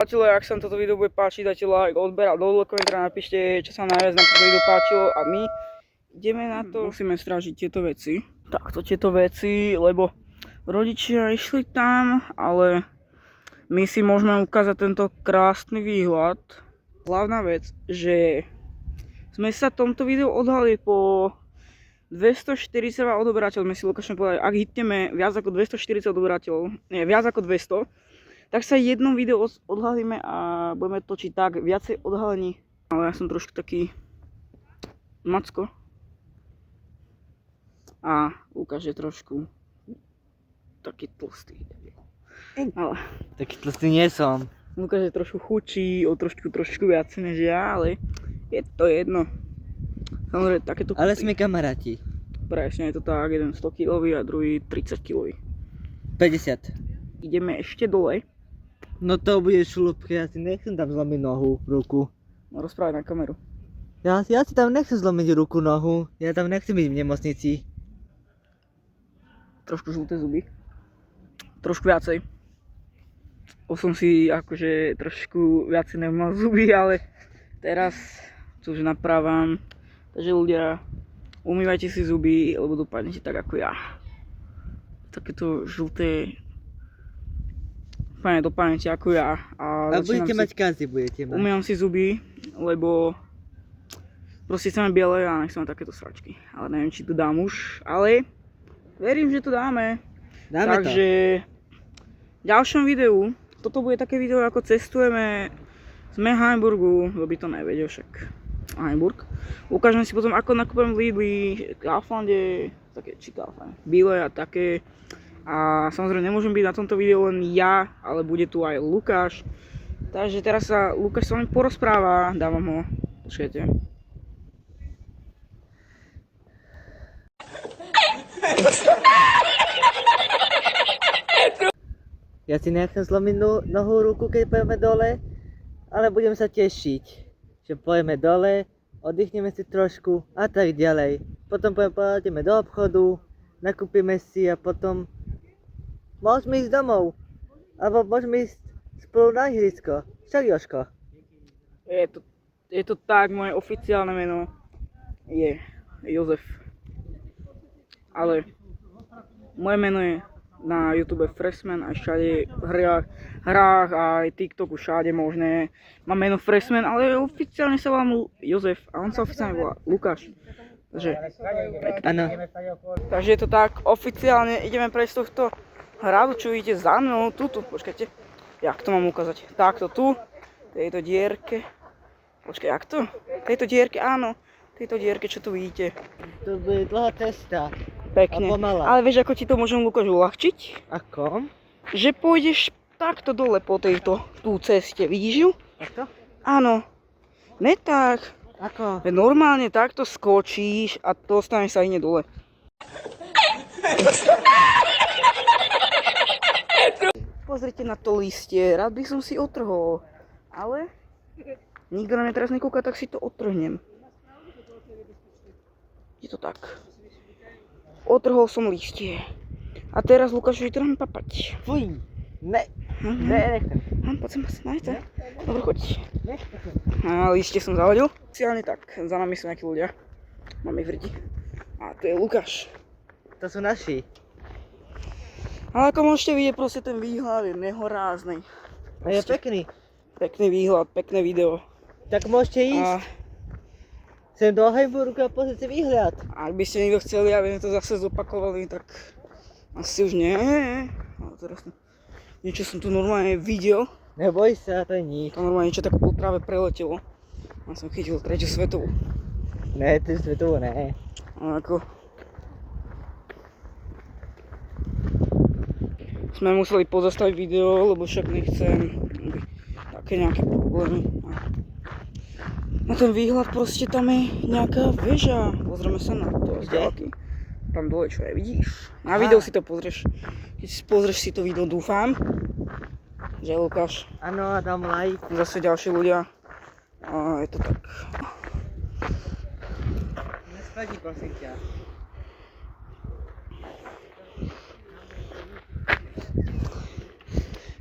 Ak sa vám toto video bude páčiť, dajte like, odber a dole komentár napíšte, čo sa najviac na toto video páčilo a my ideme na to. Musíme strážiť tieto veci. Takto tieto veci, lebo rodičia išli tam, ale my si môžeme ukázať tento krásny výhľad. Hlavná vec, že sme sa v tomto videu odhalili po 242 odoberateľov, sme si Lukášom povedali, ak hitneme viac ako 240 odoberateľov, nie, viac ako 200, tak sa jednom videu odhalíme a budeme točiť tak viacej odhalení. Ale ja som trošku taký macko. A Lukáš je trošku taký tlstý. Ale taký tlstý nie som. Lukáš je trošku chudší, o trošku viac než ja, ale je to jedno. Samozrejme takéto... Ale sme kamaráti. Presne je to tak, jeden 100 kg a druhý 30 kg. 50. Ideme ešte dole. No to bude šlupky, ja si nechcem tam zlomiť nohu, ruku. No rozprávať na kameru. Ja si tam nechcem zlomiť ruku, nohu, ja tam nechcem byť v nemocnici. Trošku žlté zuby. Trošku viacej. Som si akože trošku viacej nemal zuby, ale teraz to už napravám. Takže ľudia, umývajte si zuby, lebo dopadnete tak ako ja. Takéto žlté... Pane, dopadnete ako ja. A budete mať kazy, budete mať. Umývam si zuby, lebo proste chceme biele a nechceme takéto sračky. Ale neviem, či to dám už, ale verím, že to dáme. Takže v ďalšom videu, toto bude také video, ako cestujeme. Sme v Hamburgu, kto by to nevedel však. Hamburg. Ukážem si potom, ako nakúpem v Lidli, Kauflande, také či Kauflande, Bile a také. A samozrejme nemôžem byť na tomto videu len ja, ale bude tu aj Lukáš. Takže teraz sa Lukáš s vami porozpráva, dávam ho, počkajte. Ja si nechcem zlomiť nohu, ruku, keď pojeme dole, ale budem sa tešiť, že pojeme dole, oddychneme si trošku a tak ďalej. Potom pôjdeme do obchodu, nakúpime si a potom môžeme ísť domov, alebo môžeme ísť spolu na ihrisko. Však Jožko? Je to tak, moje oficiálne meno je Jozef. Ale moje meno je na YouTube Freshman a všade v hrách a aj TikToku všade možné. Mám meno Freshman, ale oficiálne sa volám Jozef a on sa oficiálne volá Lukáš. Takže, áno. Takže je to tak, oficiálne ideme prejsť tohto hradu, čo vidíte za mnou, tuto, počkajte, jak to mám ukázať, takto tu, tejto dierke, počkaj, jak to, tejto dierke, áno, tejto dierke, čo tu vidíte. To bude dlhá cesta. Pekne, a pomalá. Ale vieš, ako ti to môžem, Lukáš, uľahčiť? Ako? Že pôjdeš takto dole po tejto tú ceste, vidíš ju? Ako? Áno, ne tak, Ako? normálne takto skočíš a dostaneš sa ine dole. Pozrite na to listie, rád by som si otrhol, ale nikto na mňa teraz nekúka, tak si to otrhnem. Je to tak. Otrhol som listie. A teraz Lukáš vytrhnem papať. Fuj! Ne! Nechcem. Poď sem, nechcem. Dobre, choď. A listie som zahodil. Ciálne tak, za nami sú nejakí ľudia. Máme ich vrti. A to je Lukáš. To sú naši. Ale ako môžete vidieť, proste ten výhľad je nehorázny. A je pekný. Pekný výhľad, pekné video. Tak môžete ísť. Sem do Hamburgu a pozrieť si výhľad. Ak by ste niekto chceli, aby sme to zase zopakovali, tak asi už nie. Ale teraz niečo som tu normálne videl. Neboj sa, to je nič. To normálne niečo tak po tráve preletelo. A som chytil tretiu svetovú. Ne, to je svetovú, ne. Ale ako... Sme museli pozastaviť video, lebo však nechcem také nejaké problémy. A ten výhľad proste tam je nejaká väža. Pozrieme sa na to z ďalky. Tam dole, čo je, vidíš? Na video si to pozrieš. Keď si pozrieš si to video, dúfam. Že Lukáš. Áno, a dám like. Zase ďalší ľudia. A je to tak. Nespadni, prosím ťa.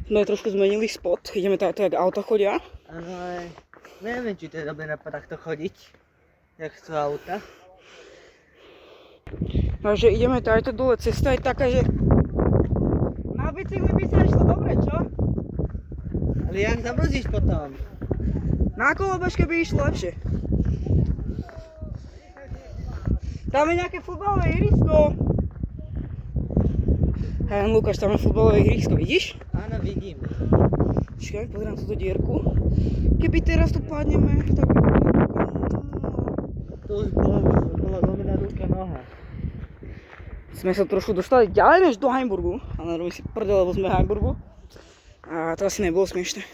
Sme trošku zmenili spot, ideme takto, jak auta chodia. Áno, ale neviem, či to je dobré na takto chodiť, jak sú auta. Takže ideme takto dole, cesta je taká, že na bicykli by sa išlo dobre, čo? Ale jak zabrzdíš potom? Na kolobežke by išlo lepšie. Tam je nejaké futbalové ihrisko. Hej, Lukáš, tam je futbalové ihrisko, vidíš? Áno, vidím. Počkaj, pozriem túto dierku. Keby teraz tu padneme, tak by bolo... To už bola zlomená ruka, noha. Sme sa trošku dostali ďalej než do Hamburgu, ale robím si prdel, lebo sme v Hamburgu. A to asi nebolo smiešne.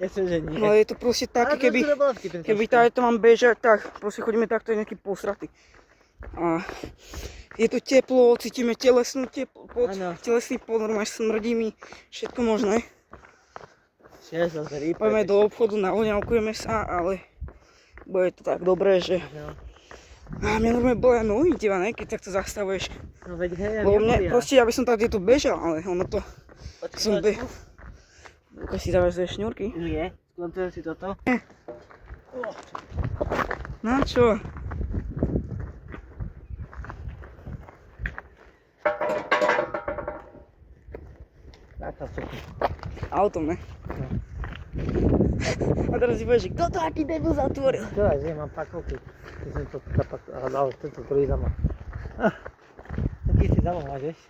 Jasne, že nie. No je to proste také, keby to mám bežať, tak proste chodíme takto nejaký posraty. A je tu teplo, cítime telesný pot, normálne smrdí mi, všetko možné. Poďme do obchodu, navoňavkujeme sa, ale bude to tak dobré, že... A mňa normálne bolia nohy, teba, ne, keď takto zastavuješ. No veď hej, lebo mne, proste ja by som tak tu bežal, ale ono to... Lukáš si zavezuje šňúrky? Nie, skontroluj si toto. Na čo? Taká super. Autom, ne? No. A teraz si povieš, že kto to aký debil zatvoril? Čo aj, že mám pakovky. Ty som to dal, tento prvý zama. Taký si zama máš, vieš?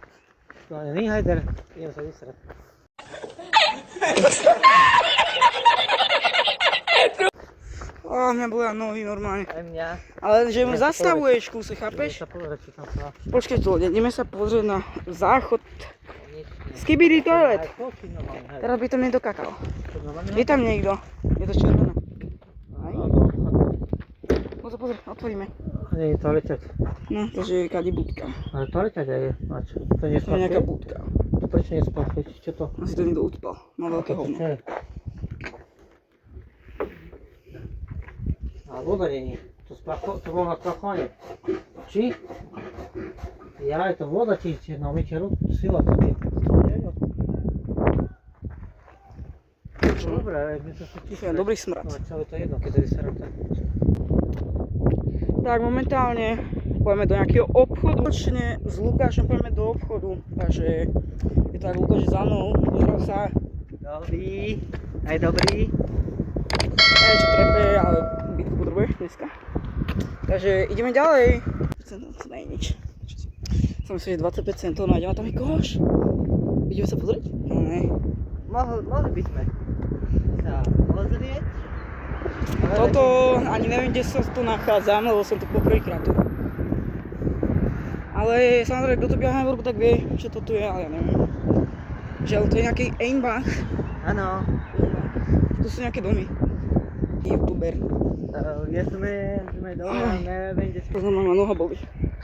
Tu ani není hajder, idem sa vysrať. Mňa bolia nohy normálne. Aj mňa. Ale že mu zastavuješ kúse, chápeš? Idem sa pozrieť, čo tam sa... Počkaj tu, ideme sa pozrieť na záchod. Skibidi toilet. Teraz by to nedokakal. Je tam niekto. Je to červené. Aj? Pozor, otvoríme. Nie je to leťať. No, takže je kadi budka. Ale to leťať aj je. A čo? To nie je To je nejaká budka. Prečo nie spáchli? Čo to? Asi to niekto ucpal. Má veľké hovno. A voda není. To bolo na sprachovanie. Či? Ja, je to voda čistie, no my ruku, sila to je. Dobre, ale my to sa čistie. Dobrý smrad. No, čo je to jedno, keď to vyserá tak. Tak momentálne pôjdeme do nejakého obchodu. Počne s Lukášom pôjdeme do obchodu. Takže je tak Lukáš za mnou. Pozrel sa. Dobrý. Aj dobrý. Neviem čo trepe, ale bytku potrebuje dneska. Takže ideme ďalej. To nie je nič. Som myslel, že 25 centov nájdeme, tam je koš. Ideme sa pozrieť? No ne. Mohli by sme sa pozrieť. Toto ani neviem, kde sa tu nachádzam, lebo som tu poprvýkrát tu. Ale samozrejme, kto tu býva v Hamburgu, tak vie, čo to tu je, ale ja neviem. Že to je nejaký Einbach. Áno. Tu sú nejaké domy. YouTuber. Ja sme doma, neviem, kde To znamená, noha boli.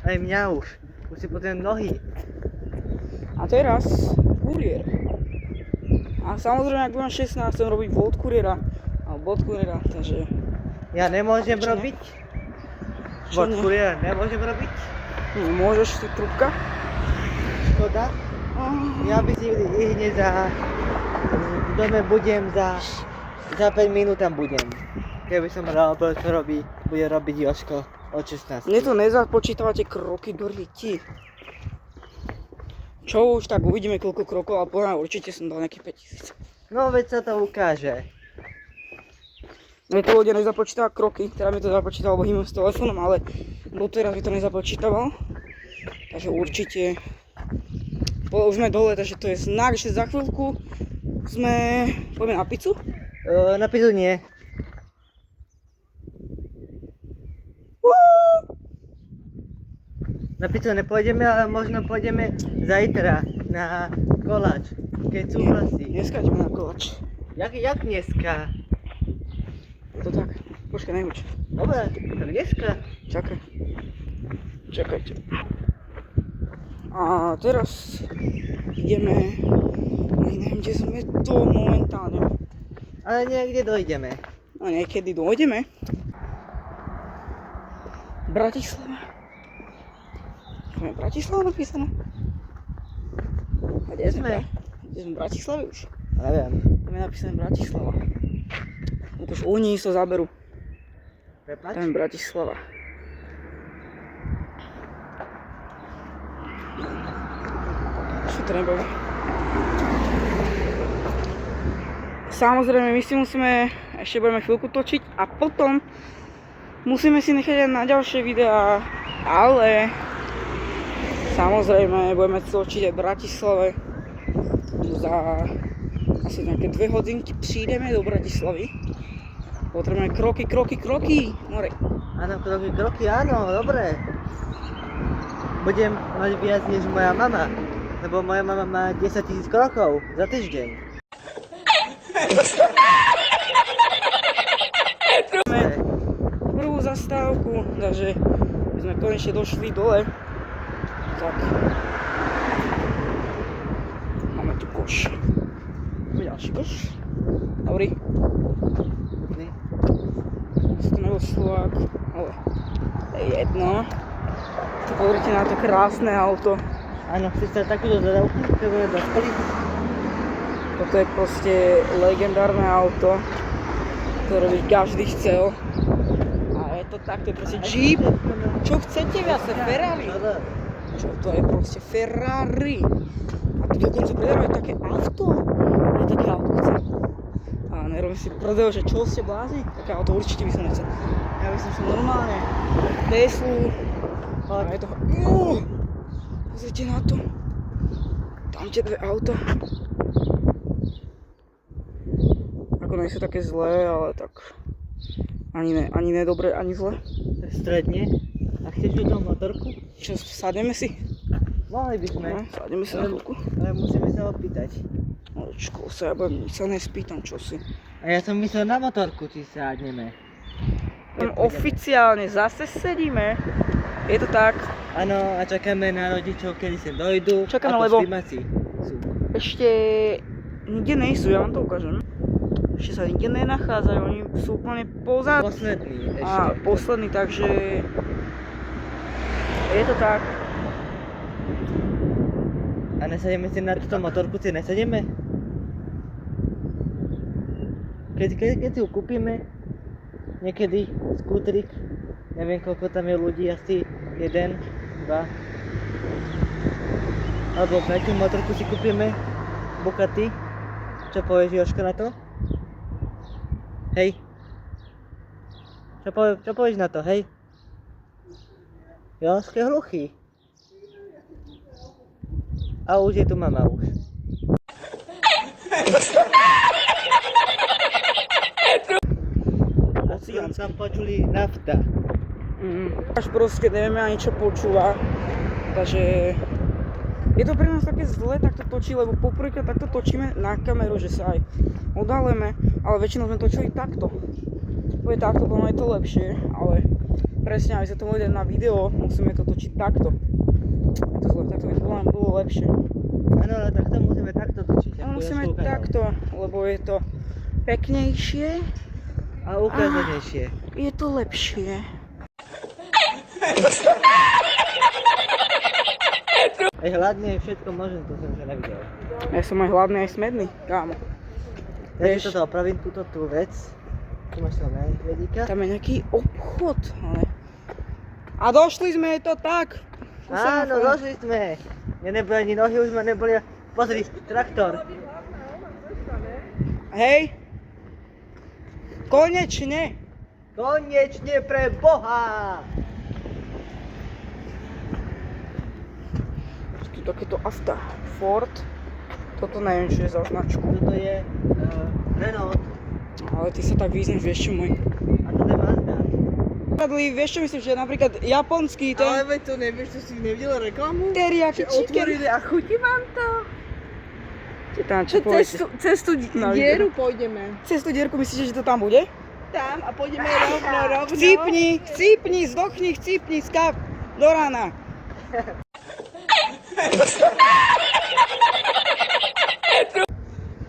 Aj mňa už. Už si potrebujem nohy. A teraz kuriér. A samozrejme, ak budem 16, chcem robiť Volt kuriéra. Alebo Bot kuriéra, takže... Ja nemôžem Čo ne? robiť? Čo Bot ne? kuriéra nemôžem robiť? Môžeš, si trúbka? Škoda? Ja by si hneď v dome budem za 5 minút tam budem. Keby som robil, čo bude robiť Jožko od 16. Mne to nezapočítavate kroky do riti. Čo už, tak uvidíme koľko krokov, ale podľa mňa určite som dal nejakých 5000. No veď sa to ukáže. Mne to ľudia nezapočítava kroky, teda mi to započítal, lebo hýmem s telefónom, ale doteraz mi to nezapočítaval. Takže určite. Už sme dole, takže to je znak, že za chvíľku poďme na pizzu. Na pizzu nie. Na pizzu nepôjdeme, ale možno pôjdeme zajtra na koláč, keď súhlasí. Dneska ideme na koláč. Jak dneska? Je to tak. Počkaj, nehuč. Dobre, tak dneska. Čakaj. Čakajte. A teraz ideme, neviem, kde sme to momentálne. Ale niekde dojdeme. No niekedy dojdeme. Bratislava. Čo je Bratislava napísané? A kde sme? Kde sme v Bratislave už? Neviem. Tam je napísané Bratislava. Ukáž, oni so záberu. Prepač? Tam je Bratislava. Čo to nebolo? Samozrejme, my si musíme, ešte budeme chvíľku točiť a potom musíme si nechať aj na ďalšie videá, ale samozrejme budeme točiť aj v Bratislave. Za asi nejaké 2 hodinky prídeme do Bratislavy. Potrebujeme kroky, more. Áno, kroky, áno, dobre. Budem mať viac než moja mama, lebo moja mama má 10 000 krokov za týždeň. Prvú zastávku, takže my sme konečne došli dole. Tak. Máme tu koš. Máme ďalší koš. Dobrý. Pekný. Asi to nebol Slovák, ale to je jedno. Pozrite na to krásne auto. Áno, chceš sa takúto zadávku, keď budeme dospeli? Toto je proste legendárne auto, ktoré by každý chcel. A je to tak, to je proste Jeep. Čo chcete viac? Ferrari. Čo to je proste Ferrari. A tu dokonca predávajú také auto. Ja také auto chcem. A nerobím si prdel, že čo ste blázni? Také auto určite by som nechcel. Ja by som si normálne Teslu. A je to... Pozrite na to. Tam tie 2 auta. Ako nie sú také zlé, ale tak... Ani ne dobre, ani zle. Tak stredne. A chceš do toho motorku? Čo, sadneme si? Mohli by sme. No, sadneme si na chvíľku. Ale musíme sa opýtať. Očko sa, ja budem, sa nespýtam, čo si. A ja som myslel na motorku, či sadneme. Tam oficiálne zase sedíme. Je to tak. Áno, a čakáme na rodičov, kedy sem dojdu. Čakáme, ako lebo- slimáci sú. Ešte nikde nejsú, ja vám to ukážem. Ešte sa nikde nenachádzajú, oni sú úplne pozadu. Posledný ešte. A posledný, takže... Je to tak. A nesadíme si na túto motorku, si nesadíme? Keď si ju kúpime, niekedy skútrik, neviem koľko tam je ľudí, asi 1, 2 alebo 5 motorku si kúpime, Bugatti. Čo povieš, Jožko, na to? Hej? Čo povieš na to, hej? Jožko je hluchý. A už je tu mama už. Asi tam počuli nafta. Až proste nevieme ani čo počúva. Takže... Je to pre nás také zle takto točiť, lebo poprvýkrát takto točíme na kameru, že sa aj odhaleme, ale väčšinou sme točili takto. Bude takto, potom je to lepšie, ale presne, aby sa to mohli dať na video, musíme to točiť takto. Je to zle, takto by to bolo lepšie. Áno, ale takto musíme takto točiť. Ale musíme takto, lebo je to peknejšie A ukázanejšie. je to lepšie. Aj hladne je všetko možné, to som už nevidel. Ja som aj hladný, aj smedný, kámo. Ja Vieš- si toto opravím, túto tú vec. Tu máš tam vedíka. Tam je nejaký obchod, ale... A došli sme, je to tak. Áno, došli sme. Mne neboli ani nohy, už ma neboli. Pozri, traktor. Hej. Konečne. Konečne pre Boha! Tu takéto auta. Ford. Toto neviem, čo je za značku. Toto je Renault. Ale ty sa tak vyznáš, vieš čo môj. A toto je Mazda. Vieš čo myslím, že napríklad japonský ten... Ale veď to nevieš, čo si nevidel reklamu? Teriyaki chicken. Otvorili a chutí vám to? Tam, čo poviete? Cez tú No, dieru pôjdeme. Cez tú dierku myslíte, že to tam bude? Tam a pôjdeme rovno. Chcípni, zdochni, chcípni, skap. Do rána.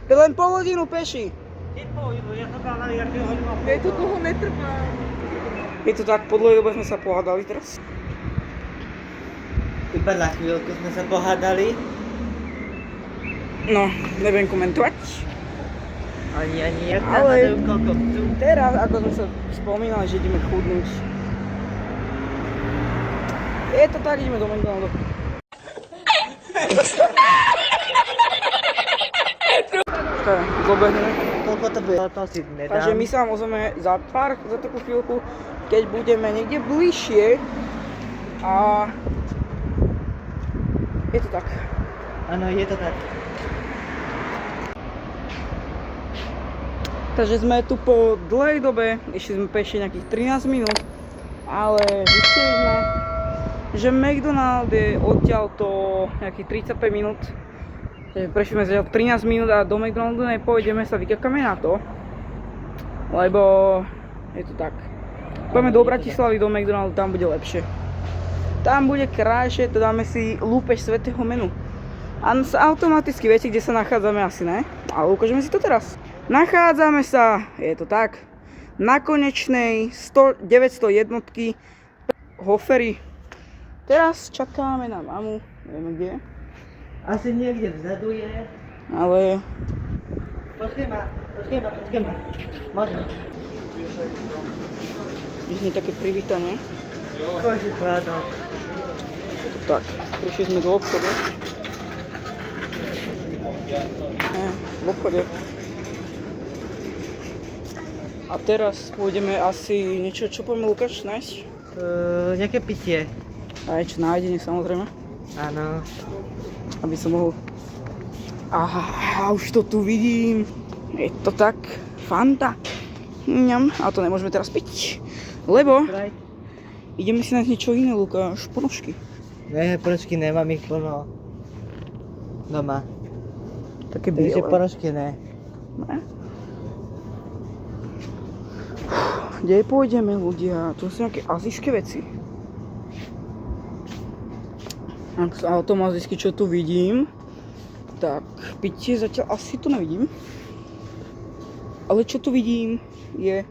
To je len pol hodinu peši. Je to dlho netrvá. Je to tak, po dlhej dobe sme sa pohádali teraz. Iba na chvíľku sme sa pohádali. No, neviem komentovať. Ani, jak tam Ale- nadajú kokotcu. Teraz, ako sme sa spomínali, že ideme chudnúť. Je to tak, ideme do McDonaldu. Okay, zobehneme. Koľko to bude? To si nedám. Takže my sa vám ozveme za takú chvíľku, keď budeme niekde bližšie. A je to tak. Áno, je to tak. Takže sme tu po dlhej dobe, išli sme peši nejakých 13 minút, ale zistili sme, že McDonald je odtiaľto nejakých 35 minút. Takže prešli sme zatiaľ 13 minút a do McDonaldu nepôjdeme, sa vykakáme na to. Lebo je to tak. Pôjdeme do Bratislavy, do McDonaldu, tam bude lepšie. Tam bude krajšie, to dáme si lúpež svätého menu. A automaticky viete, kde sa nachádzame, asi ne? Ale ukážeme si to teraz. Nachádzame sa, je to tak, na konečnej 901 Hofery. Teraz čakáme na mamu, nevieme kde, Asi niekde vzadu je. ale Počkej ma. Môžem. je také privítanie. Koži plánok. Je to tak, prišli sme do obchodu. V obchode. A teraz pôjdeme asi niečo, čo pôjdeme Lukáš nájsť? Nejaké pitie. Aj čo nájdenie samozrejme, Áno. aby som mohol... Aha, už to tu vidím. Je to tak, Fanta. Ňam, a to nemôžeme teraz piť, lebo Sprite. ideme si nájsť niečo iné, Lukáš, ponožky. Ne, ponožky nemám ich plno. Doma. Také Takže biele. ponožky ne. Ne? Kde pôjdeme, ľudia? Tu sú nejaké azijské veci. Ak sú automaticky, čo tu vidím, tak pitie zatiaľ asi tu nevidím. Ale čo tu vidím je...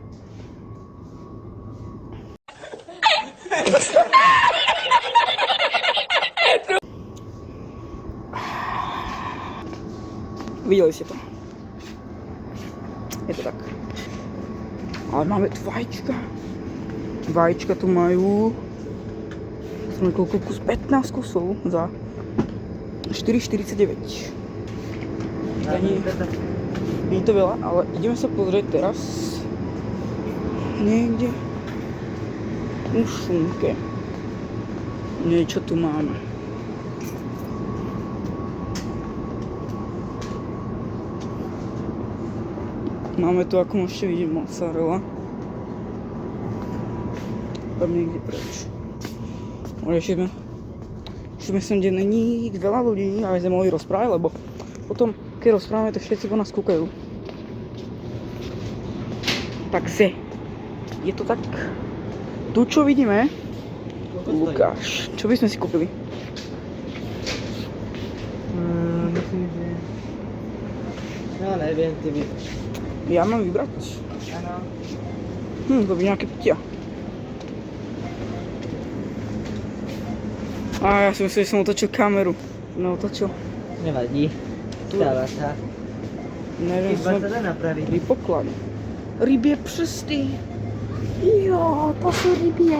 Videli ste to. Je to tak. Ale máme tu vajíčka. Vajíčka tu majú... Sme koľko kus? 15 kusov za 4,49. Ani... Nie je to veľa, ale ideme sa pozrieť teraz niekde u šunke. Niečo tu máme. Máme tu, ako môžete vidieť, mozzarella. Tam niekde preč. Ale ešte sme sem, kde není veľa ľudí, aby sme mohli rozprávať, lebo potom, keď rozprávame, tak všetci po nás kúkajú. Takže, je to tak. Tu, čo vidíme, Lukáš, čo by sme si kúpili? Myslím, že... No neviem, ty by... Ja mám vybrať. Áno. To by nejaké pitia. A ja si myslím, že som otočil kameru. No otočil. Nevadí. Tu. Stáva sa. Neviem, Iba sa dá napraviť. poklad. Rybie prsty. Jo, to sú rybie.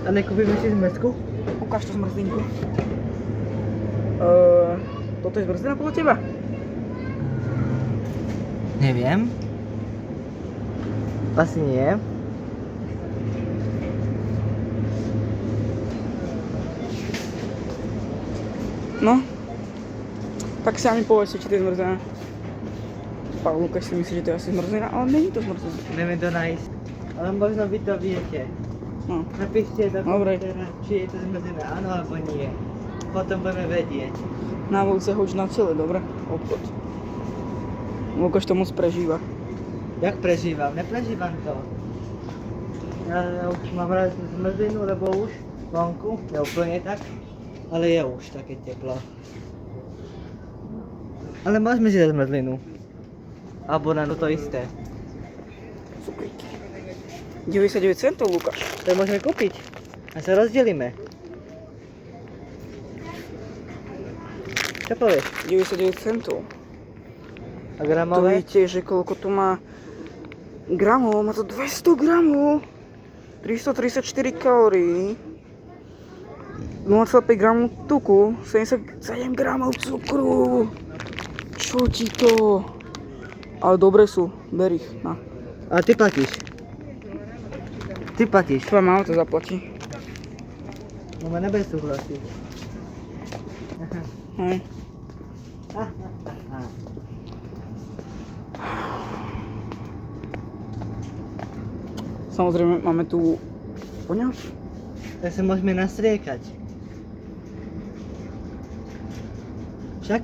A nekúpime si zmrzku? Ukáž to zmrzlinku. Toto je zmrzlina podľa teba? Neviem. Asi nie. No. Tak sami povedzte, či to je zmrzlina. Pán Lukáš si myslí, že to je asi zmrzlina, ale není to zmrzlina. Ideme to nájsť. Ale možno vy to viete. No. Napíšte do Dobre. komentára, či je to zmrzlina, áno alebo nie. Potom budeme vedieť. Na budúce hoď na celé, dobre? Obchod. Lukáš to moc prežíva. Jak prežívam? Neprežívam to. Ja už mám rád zmrzlinu, lebo už vonku, je úplne tak, ale je už také teplo. Ale môžeme si dať zmrzlinu. Alebo na to isté. Cukríky. 99 centov, Lukáš. To môžeme kúpiť. A sa rozdelíme. Čo povieš? 99 centov. A To gramové? viete, že koľko tu má gramov? Má to 200 gramov. 334 kalórií. 0,5 gramu tuku. 77 gramov cukru. Čo ti to? Ale dobre sú. Ber ich. Na. A ty platíš. Ty platíš. Tvoja mama to zaplatí. Mama nebude súhlasiť. Hej. Samozrejme máme tu poňač. Tak sa môžeme nastriekať. Však?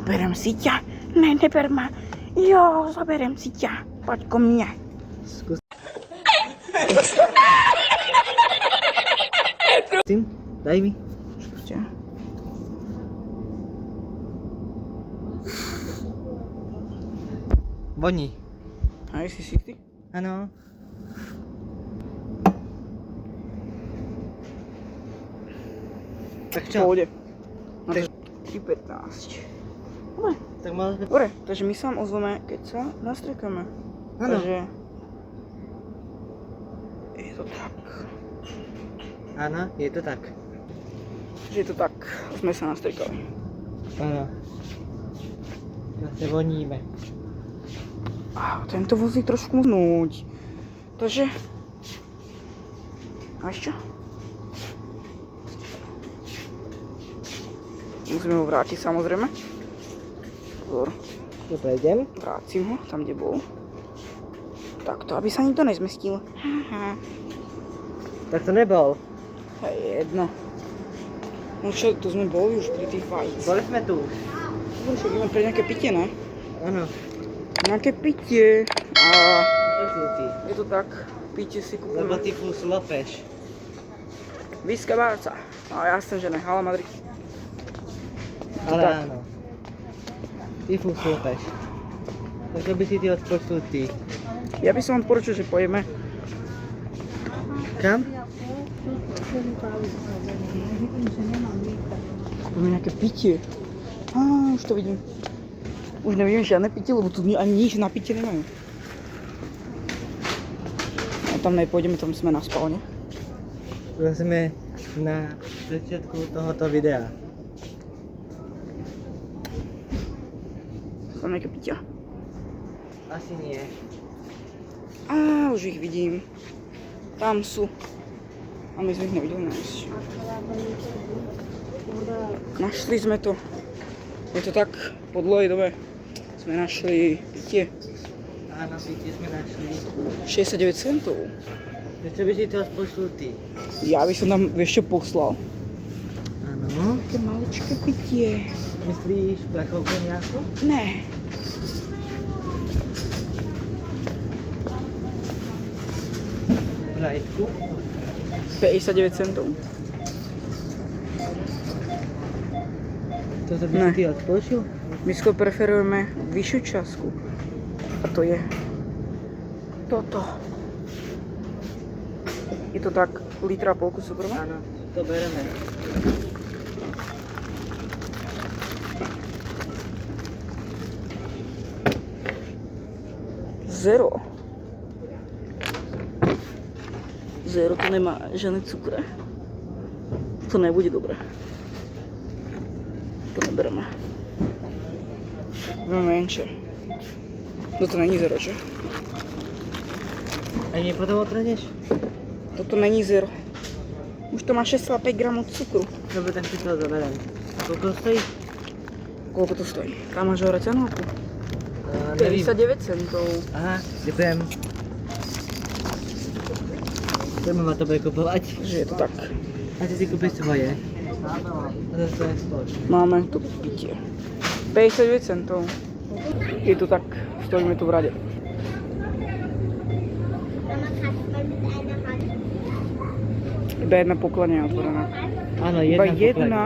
Berem si ťa. Ne, neber ma. Jo, zaberem si ťa. Poď ko mne. Skús. Tým? Daj mi. Skúste. Voní. Hej, si ty? Áno. Tak čo? Pôjde. 3,15. Tak môžeme... Dobre, takže my sa vám ozveme, keď sa nastriekame. Áno. Takže... Je to tak. Áno, je to tak. Že je to tak. Sme sa nastriekali. Áno. Zase voníme. Tento vozík trošku musnúť. Takže... A ešte? Musíme ho vrátiť samozrejme. Pozor, Tu prejdem. vrátim ho tam, kde bol. Takto, aby sa nikto nezmestil. Tak to nebol. Hej, jedno. No čo, tu sme boli už pri tých vajcích. Boli sme tu. Dobre, však ideme pre nejaké pitie, ne? Áno. Nejaké pitie. A Čo sú ty? je to tak, pitie si Lebo kúpime. ty fus lopeš. Visca Barca. A jasné, že ne, Hala Madrid. Ale tak. áno. Ty fus lopeš. Tak čo by si ty odpočul ty? Ja by som vám odporučil, že pojeme. Kam? Kúpime nejaké pitie. Už to vidím. Už nevidím žiadne pitie, lebo tu ani nič na pitie nemajú. A tam nepôjdeme, tam sme na spálne. Sme na začiatku tohoto videa. Sú tam nejaké pitia. Asi nie. Už ich vidím. Tam sú. A my sme ich nevideli nájsť. Našli sme to. Je to tak, po dlhej dobe sme našli pitie. Áno, pitie sme našli. 69 centov. Čo by si to odpočul ty? Ja by som tam vieš čo poslal. Áno. Také maličké pitie. Myslíš plechovku nejakú? Ne. Vlajku? 59 centov. Toto by Ne. si ty odpočul? My skôr preferujeme vyššiu časku. A to je toto. Je to tak litra a polku cukru? Áno, to bereme. Zero. Zero to nemá žiadne cukre. To nebude dobré. To nebereme. Máme menšie. No to není zero, čo? A nie potom otreneš? Toto není zero. Už to má 6,5 gramov cukru. Dobre, tak si to zoberiem. A koľko stojí? Koľko to stojí? Kam máš horať anúku? Nevím. 59 centov. Aha, ďakujem. Chceme ma to bude kupovať. Že je to tak. A ty si kúpiš svoje. Áno. A to svoje spoločné. Máme tu pitie. 59 centov. Je to tak, stojíme tu v rade. Iba jedna pokladňa je otvorená. Áno, Iba jedna. jedna.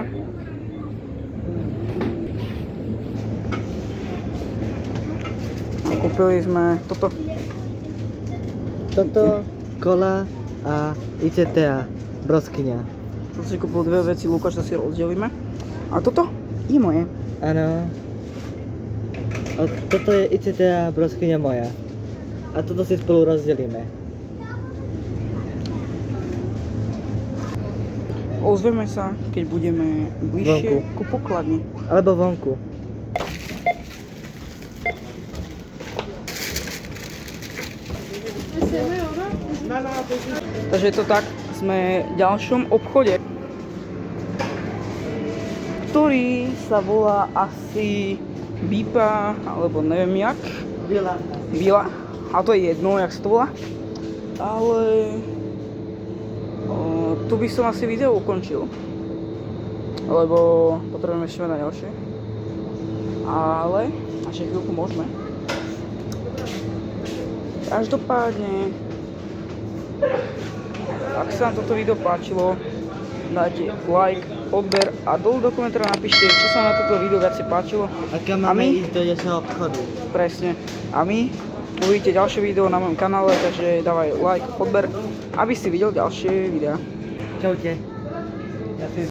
A kúpili sme toto. Toto, kola a ICTA, broskyňa. Toto si kúpil dve veci, Lukáš, to si rozdelíme. A toto je moje. Áno. A toto je teda broskyňa moja. A toto si spolu rozdelíme. Ozveme sa, keď budeme bližšie ku pokladni. Alebo vonku. Takže je to tak, sme v ďalšom obchode, ktorý sa volá asi Bipa, alebo neviem jak. Vila. A to je jedno, jak sa to volá. Ale tu by som asi video ukončil. Lebo potrebujeme ešte na ďalšie. Ale ešte chvíľku môžeme. Každopádne, ak sa vám toto video páčilo, dajte like, odber a dolu do komentára napíšte, čo sa vám na toto video viacej páčilo. A kam máme ísť do ďalšieho obchodu. Presne. A my uvidíte ďalšie video na mojom kanále, takže dávaj like, odber, aby si videl ďalšie videá. Čaute. Ja si